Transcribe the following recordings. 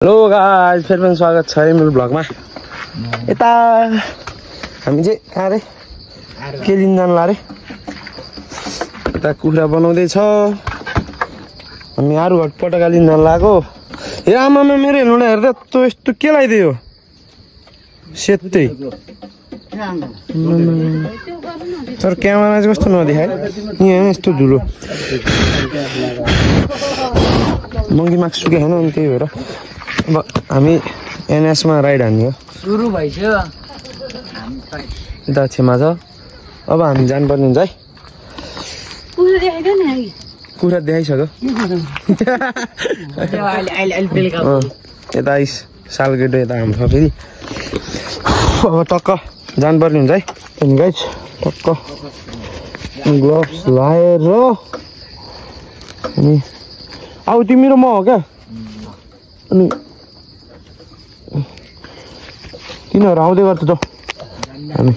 Hello guys, फेरि पनि स्वागत छ मेरो भ्लगमा। यता हामी चाहिँ कहाँ रे के लिन जानु ला रे? यता कुखुरा बनाउँदैछ, हामी आरुघट पटका लिन जानु लागेको। ए आमामा मेरो हेर्नु हेर्दा त यस्तो के लगाइदियो सेतै। तर क्यामेरा चाहिँ कस्तो नदेखाए यहाँ यस्तो धुलो। मङ्गी मार्क्स सुके छैन अनि त्यही भएर अब हामी एनएसमा राइड हान्ने हो। सुरु भइसक्यो। यता छेमा छ, अब हामी जानुपर्ने हुन्छ है। कुखुरा देखाइसक्यो। यता आइस सालगेटो यता हाम्रो छ फेरि। अब टक्क जानुपर्ने हुन्छ है। अनि गाइस टक्क ग्लोभ्स लाएर अनि आऊ तिमी र म हो क्या। अनि तिनीहरू आउँदै गर्छ त हामी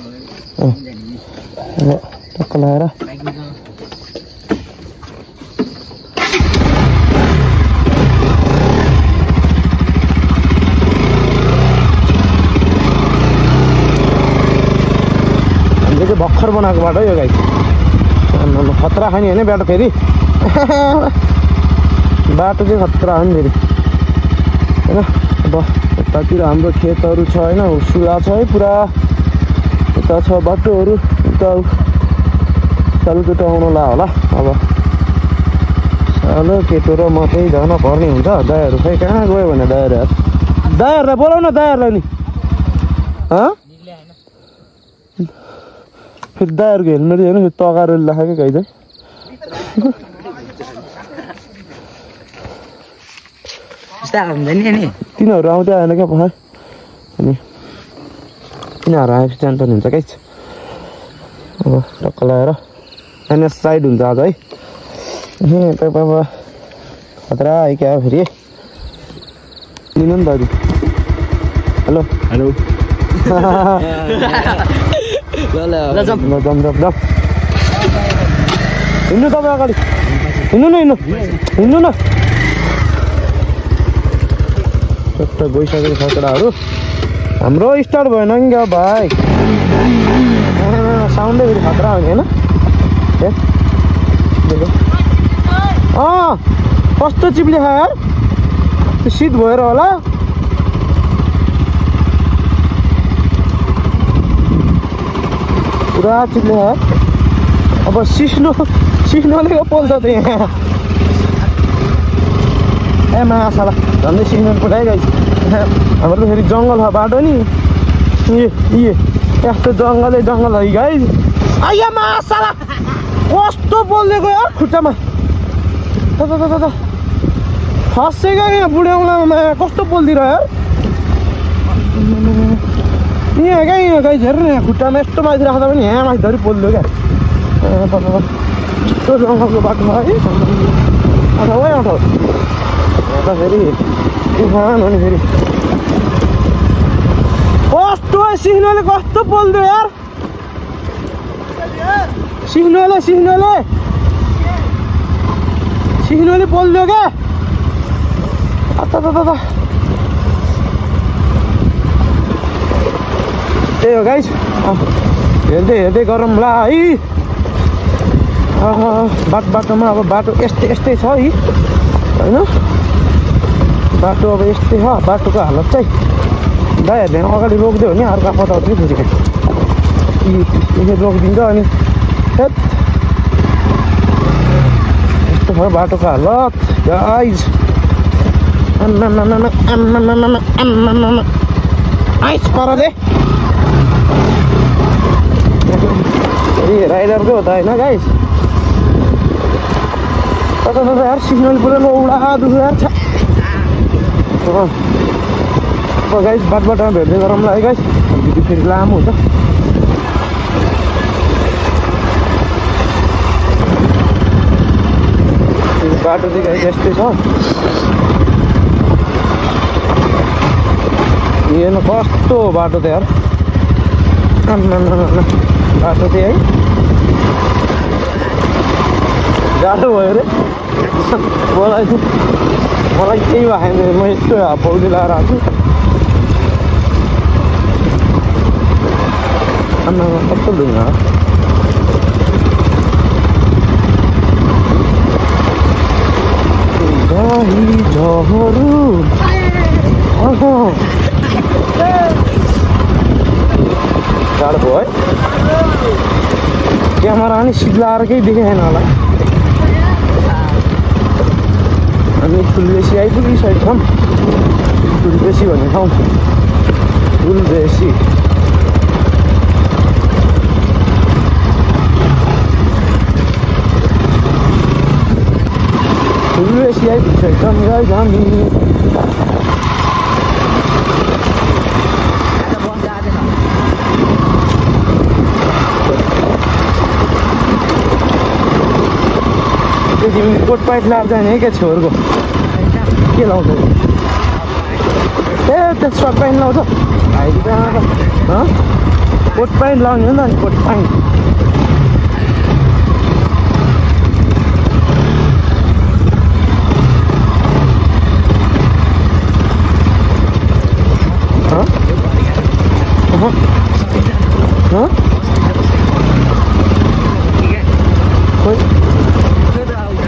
टक्क लगाएर हामीले चाहिँ भर्खर बनाएको बाटो यो गाई खतरा खाने होइन बाटो फेरि। बाटो चाहिँ खतरा हो नि फेरि होइन। अब यतातिर हाम्रो खेतहरू छ होइन, हुसुला छ है पुरा। यता छ बाटोहरू, उता चालुचुटो आउनु ला होला। अब सालो केटो र म चाहिँ जान पर्ने हुन्छ। दायाहरू खै कहाँ गयो भने दायाहरूलाई बोलाउ न, दायाहरूलाई नि फेरि दायाहरूको हेल्मेट होइन फेरि तगारो राखेको गाई चाहिँ। तिनीहरू आउँदै आएन क्या पखाइ। अनि तिनीहरू आएपछि जानुपर्ने हुन्छ गाइस। अब टक्क लगाएर एनएस साइड हुन्छ आज है। ए तपाईँ खतरा है क्या फेरि लिनु नि दाजु। हेलो हेलो हिँड्नु तपाईँ अगाडि हिँड्नु न हिँड्नु न। टक्क गइसकेको खतराहरू हाम्रो स्टार्ट भएन नि क्या भाइ। साउन्डै फेरि खतरा हो नि होइन। कस्तो चिप्ले खायो यार, त्यो शीत भएर होला। पुरा चिप्ले खायो। अब सिस्नोले पोल्छ त यहाँ। ए मासाला झन्डै सिग्नल पुऱ्याइ गाइस। हाम्रो फेरि जङ्गल छ बाटो नि। यस्तो जङ्गलै जङ्गल है गाइस। आइया मासाला कस्तो बोलिदिएको यार खुट्टामा। फसेको यहाँ बुढ्याउलामा कस्तो बोलिदिएर यार। यहाँ क्या यहाँ गाइस हेर्नु यहाँ खुट्टामा यस्तो माथि राख्दा पनि यहाँ माथि धरि बोलिदियो क्या। यस्तो जङ्गलको बाटो है अथवा अठाउ यता फेरि उफान हो नि फेरि। कस्तो सिग्नलले कस्तो बोल्दियो यार। सिग्नलले बोल्दियो क्या। त्यही हो गाइस, हेर्दै हेर्दै गरौँ ला है। बाटोमा अब बाटो यस्तै छ है होइन। बाटो अब यस्तै छ। बाटोको हालत चाहिँ दाइहरूले अगाडि रोक्दियो भने अर्को पताउँछ कि फेरि यसरी रोकिदिन्छ। अनि यस्तो छ बाटोको हालत गाइज। आइस पर दे राइडरको हो त होइन गाइस। यार सिग्नल पुरा उडा दुख्यो यार। गाइस बाटोमा भेट्दै गरौँ ल है गाइस। भिडियो फेरि लामो हुन्छ। बाटो चाहिँ गाइस यस्तै छ। हेर्नु कस्तो बाटो त यार। बाटो चाहिँ है गाह्रो भयो अरे बोलाइ। मलाई केही भएन म यस्तो पौडी लगाएर आएको छु आमामा कस्तो ढुङ्गा दही झहरू गाह्रो भयो है क्यामेरा पनि सिद्लाएर केही देखेन होला हामी फुलबेसी आइपुगिसकेको छौँ फुलबेसी भन्ने ठाउँ फुलबेसी फुलबेसी आइपुगिसकेको छौँ गाइस हामी तिमीले कोट पाइट लाएर जाने क्या छेउहरूको के लाउँछ ए त्यो सर्ट प्यान्ट लाउँछ भाइले कोट प्यान्ट लाउने हो नि त कोट प्यान्ट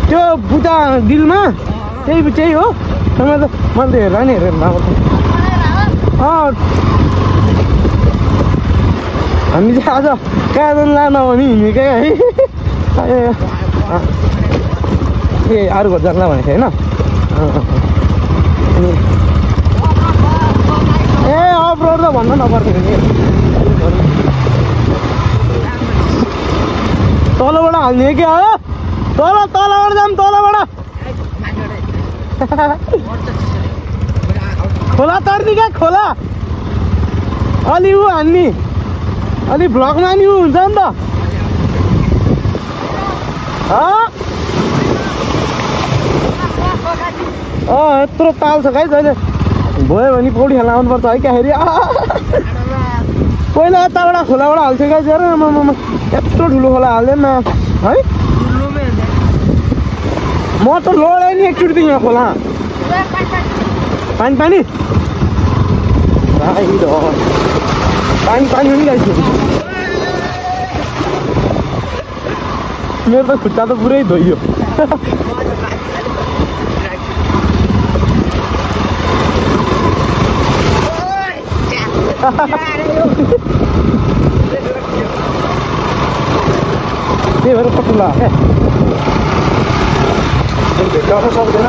त्यो बुटा दिलमा त्यही हो मैले त हेर्दा नि हेरेर अब हामी चाहिँ आज काजन लान भने हिँडेकै है ए अरू घर जान्ला भनेको होइन ए अफरोड त भन्न नपर्ने तलबाट हाल्ने क्या हो तलबाट जाऊँ तलबाट खोला तर्ने क्या खोला अलि ऊ हान्ने अलि भ्लगमा नि ऊ हुन्छ नि त यत्रो ताल छ गाइस अहिले भयो भने पौडी खेल्न आउनुपर्छ है क्याखेरि पहिला यताबाट खोलाबाट हाल्थ्यो गाइस हेर यत्रो ठुलो खोला हाल्दैन है म त लोडे नि एकचोटि यहाँ खोला पानी पानी पानी पानी पनि गाइस मेरो त खुट्टा त पुरै धोइयो त्यही भएर पटुला भेट्टाउन सक्दैन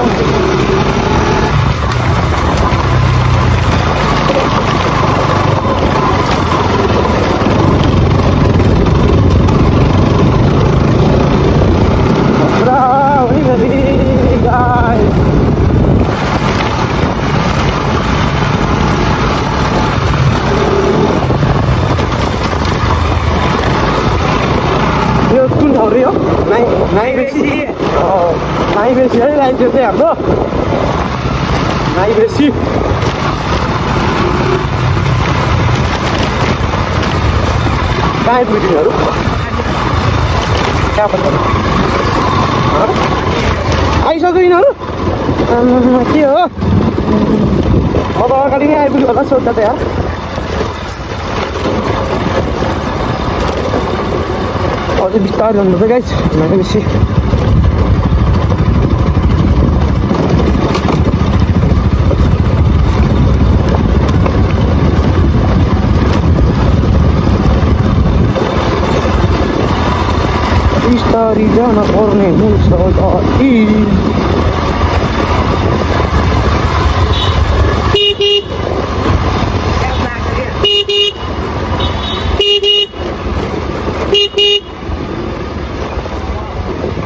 यो कुन ठाउँ रे हो नाइ बेसी है लाइन्थ्यो चाहिँ हाम्रो नाइ बेसी कहाँ आइपुग्यो कहाँ पर्छ आइसक्यो यिनीहरू के हो अब अगाडि नै आइपुग्यो होला सोध्दा त यार अझै बिस्तारै जानुपर्छ गाइस नाइ बेसी बिस्तारी जान पर्ने हुन्छ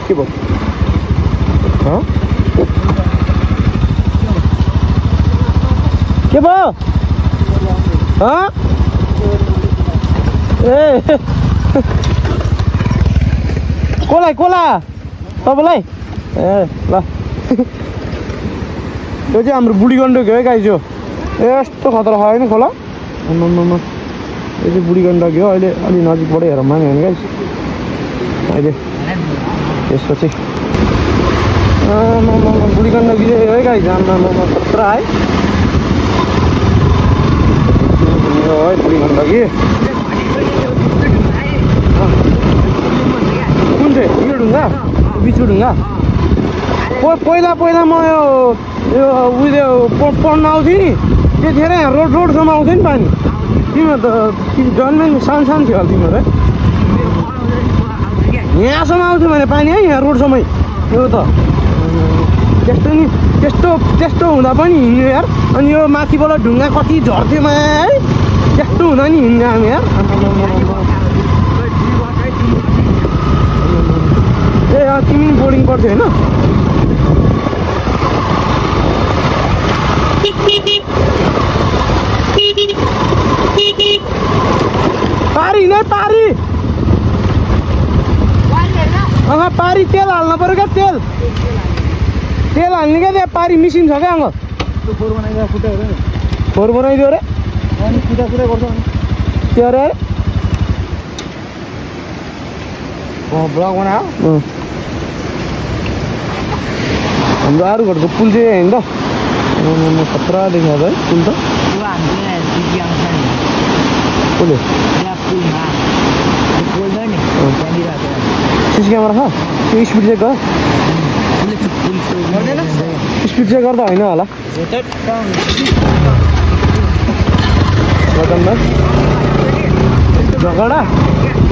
के भयो के भयो ए कोला तपाईँलाई ए ल यो चाहिँ हाम्रो बुढी गण्डकी हो गाइस यो यस्तो खतरा छ होइन खोला यो चाहिँ बुढी गण्डकी हो अहिले अलि नजिकबाटै हेरौँ माने भने गाइस अहिले यसको चाहिँ बुढी गण्डकी है गाई जानमा खतरा है बुढी गण्डकी कुन चाहिँ यो ढुङ्गा बिचु ढुङ्गा पहिला म यो उयो पढ्न आउँथेँ नि त्यतिखेर यहाँ रोडसम्म आउँथ्यो नि पानी तिम्रो त जन्मै सानो सानो थियो होला तिम्रो यहाँसम्म आउँथ्यो भने पानी है यहाँ रोडसम्मै यो त त्यस्तो हुँदा पनि हिँड्यो यार अनि यो माथिबाट ढुङ्गा कति झर्थ्यो मा है त्यस्तो हुँदा नि हिँड्ने हामी यार ए तिमी पनि बोर्डिङ पर्थ्यो होइन पारी नै पारी पारी तेल हाल्नु पर्यो क्या तेल हाल्ने क्या त्यहाँ पारी मिसिन छ क्या फोहोर बनाइदियो अरे त्यो अरे ब्लग बनायो हाम्रो अरू घरको पुल चाहिँ होइन त खतरा देखाउँछ है पुल त सिसी क्यामेरा छ त्यो स्पिड चेक गर स्पिड चेक गर्दा होइन होला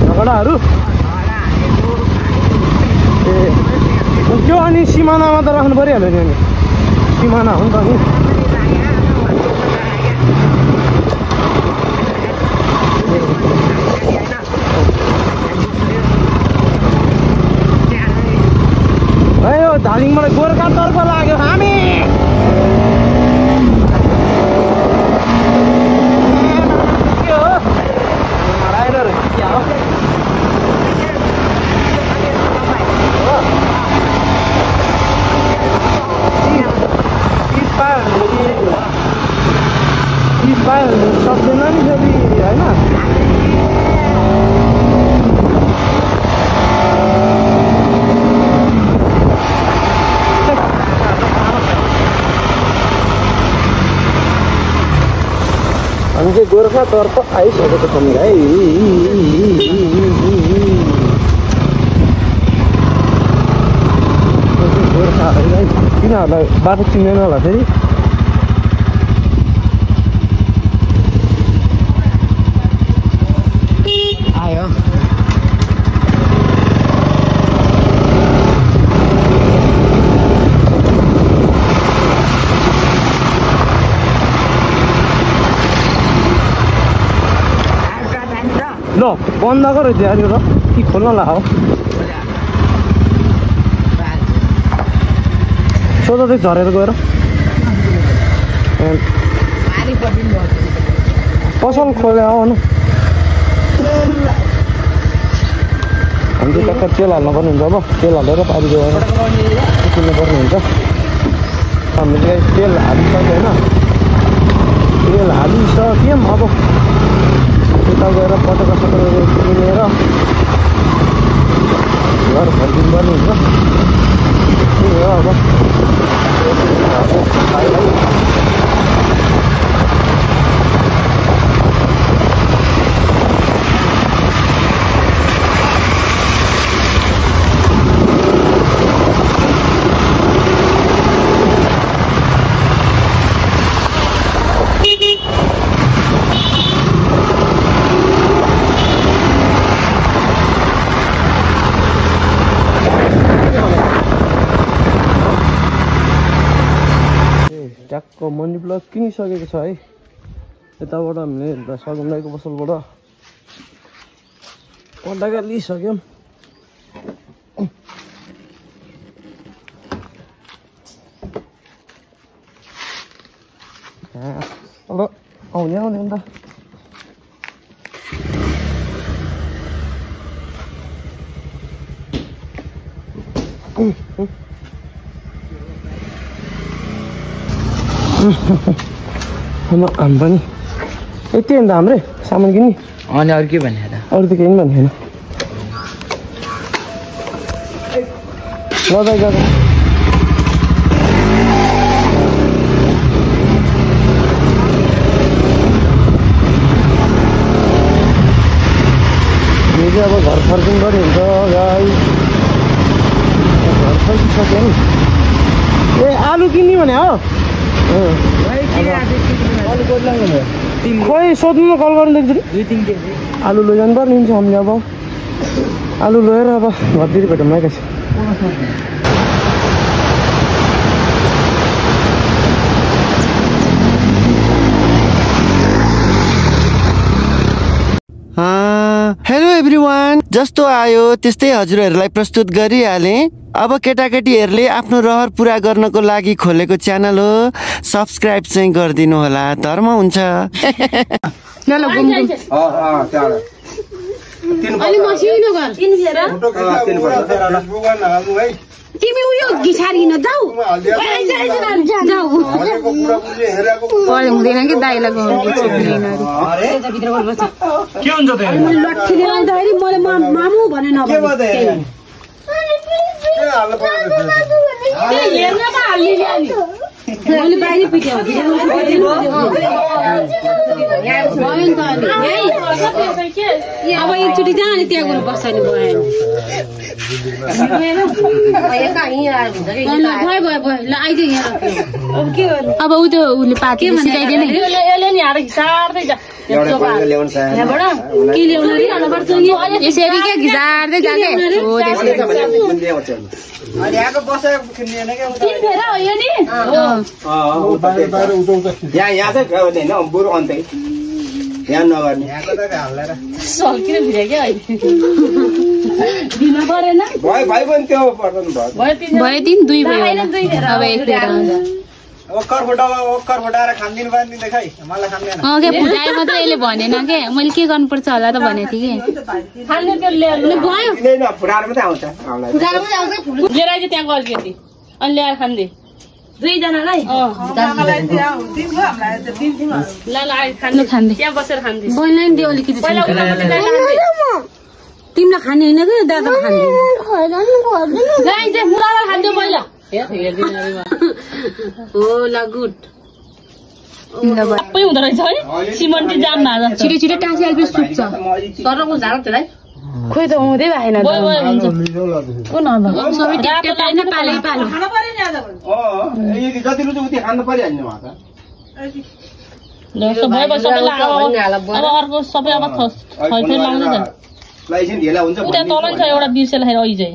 झगडाहरू ए त्यो अनि सिमानामा त राख्नु परिहाल्यो नि अनि सिमाना हो नि त नि यो धालिङबाट गोर्खातर्फ लाग्यो हामी के हो सक्दैन नि फेरि होइन हामी चाहिँ गोर्खातर्फ आइसकेको छौँ है गोर्खाहरूलाई तिनीहरूलाई बाटो चिन्दैन होला फेरि आयो ल बन्द गर त्यहाँनिर कि खोल्न ला हो सोध चाहिँ झरेर गएर पसल खोले हो न हामी चाहिँ टक्क तेल हाल्नु पर्ने हुन्छ अब तेल हालेर पारी गएर किन्नु पर्ने हुन्छ हामीले तेल हालिसक्यो होइन तेल हालिसक्यौँ अब यता गएर पटका सटका किनेर घर फर्किनु पर्ने हुन्छ त्यही हो अब ट्याक्क मनी ब्लक किनिसकेको छ है यताबाट हामीले सगुन्दाईको पसलबाट पटाका लिइसक्यौँ अब आउने अन्त हामी पनि यति अन्त हाम्रै सामान किन्ने अनि अरू के भन्ने अरू त केही पनि भन्ने छैन ल गर्ने हुन्छ गाई सक्यो नि ए आलु किन्ने भने हो खोइ सोध्नु न कल गर्नु देख्छु आलु लैजानु पर्ने हुन्छ हामीले अब आलु लिएर अब घरतिर भेटौँ न कसै हेलो एभ्रिवान जस्तो आयो त्यस्तै हजुरहरूलाई प्रस्तुत गरिहालेँ अब केटाकेटीहरूले आफ्नो रहर पुरा गर्नको लागि खोलेको च्यानल हो सब्स्क्राइब चाहिँ गरिदिनु होला धर्म हुन्छ तिमी उयो घिसारिन जाऊ हुँदैन कि दाइलाई के हुन्छ लट्ठी लिएर आउँदाखेरि मैले मामु भने मैले बाहिर पिट्याउ अब एकचोटि जाने त्यहाँ गएर बस्नु भयो अब ऊ त्यो उसले पाके सिकाइदिएन यसरी क्या घिसार्दै जाके हो भयो दिन दुई भयो अब एक फुटाएर मात्रै यसले भनेन के मैले के गर्नुपर्छ होला त भनेको थिएँ कि त्यहाँ गर्थ्यो अनि ल्याएर खान्दे दुईजनालाई त्यहाँ बसेर खान्दे बैलाई दियो अलिकति तिमीलाई खाने होइन कि दादा खाने खान्थ्यो पहिला होला गुड सबै हुँदो रहेछ है सिमन्टी जाम भएको छिटो छिटो टाँसी अलिक सुक्छ सरको झाडो त्यसलाई खोइ त हुँदै भएन अर्को सबै अब तल छ एउटा बिर्सेलाई अहिले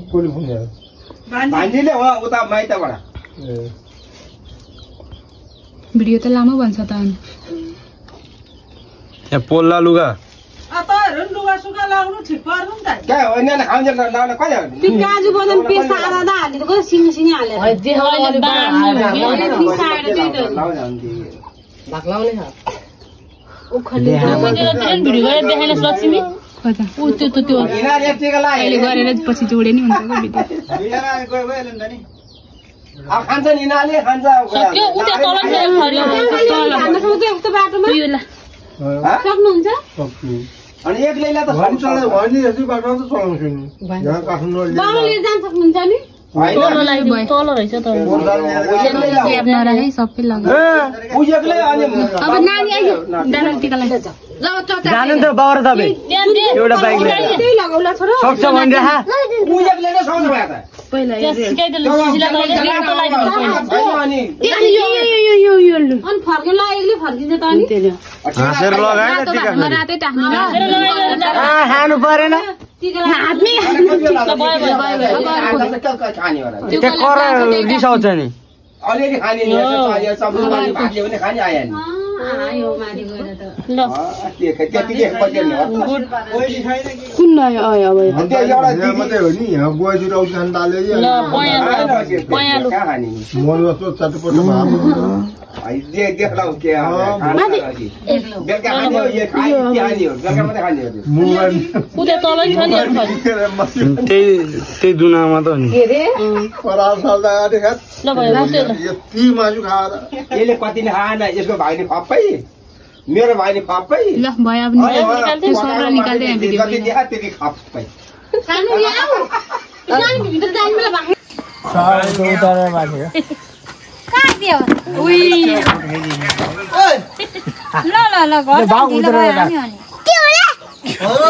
भिडियो त लामो भन्छ त यहाँ पोल्ला लुगा काजु बदाम पेस्ट आधा हालेको सिङ हालेर गरेर पछि जोडे नि हुन्छ सक्नुहुन्छ अनि एक लैला त हम चलाइ भनि यसै बाटो त चलाउँछु नि यहाँ काठमाडौँ बाबुले जान सक्नुहुन्छ नि तल रहेछ त सबै लगा अब नानी आइयो दाना टिकालाई जानु त बाबर तपाईँ एउटा बाइक लिएर लगाउला छोरा सक्छ भने राखा पहिला अनि फर्केर लागेकोले फर्किन्छ त अनि हाँसेर लगाएन टिका रातै टाक्नु खानु परेन त्यो कर रिसाउँछ नि अलिअलि खाने नि सब्जी भात ल्यायो भने खाने आयो नि आयो माथि गएर त ल त्यतिकै पच्चिने हो कुन आयो अब एउटा मात्रै हो नि यहाँ बुवाजुर आउँछ खान ताले ल पयालु खाने मलुवा त चटपट भात देखलाउ के बेलुका खाने हो यो खाने हो बेलुका मात्रै खाने हो उता तलै छ नि त्यही दुनामा त नि पराल साल्दा देखा ल भयो यति मासु खाएर यसले कतिले खाएन यसको भाइले खप्पै मेरो भाइले खप्पै ल भयो अब निकाल्दै सरल निकाल्दै भिडियो कति देखा त्यति खप्पै खानु ल्याऊ जान भित्र जान बेला भाइ साइडको उतारेर माथि कहाँ दियो उइ ओइ ल ल ल घर भाग उतारेर के होला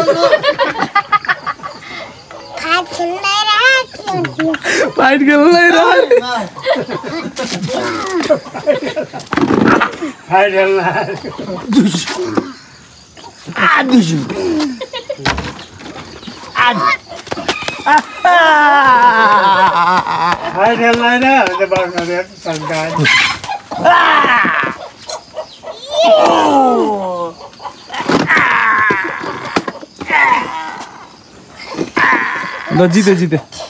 फाइट खेल्नलाई र ल जिते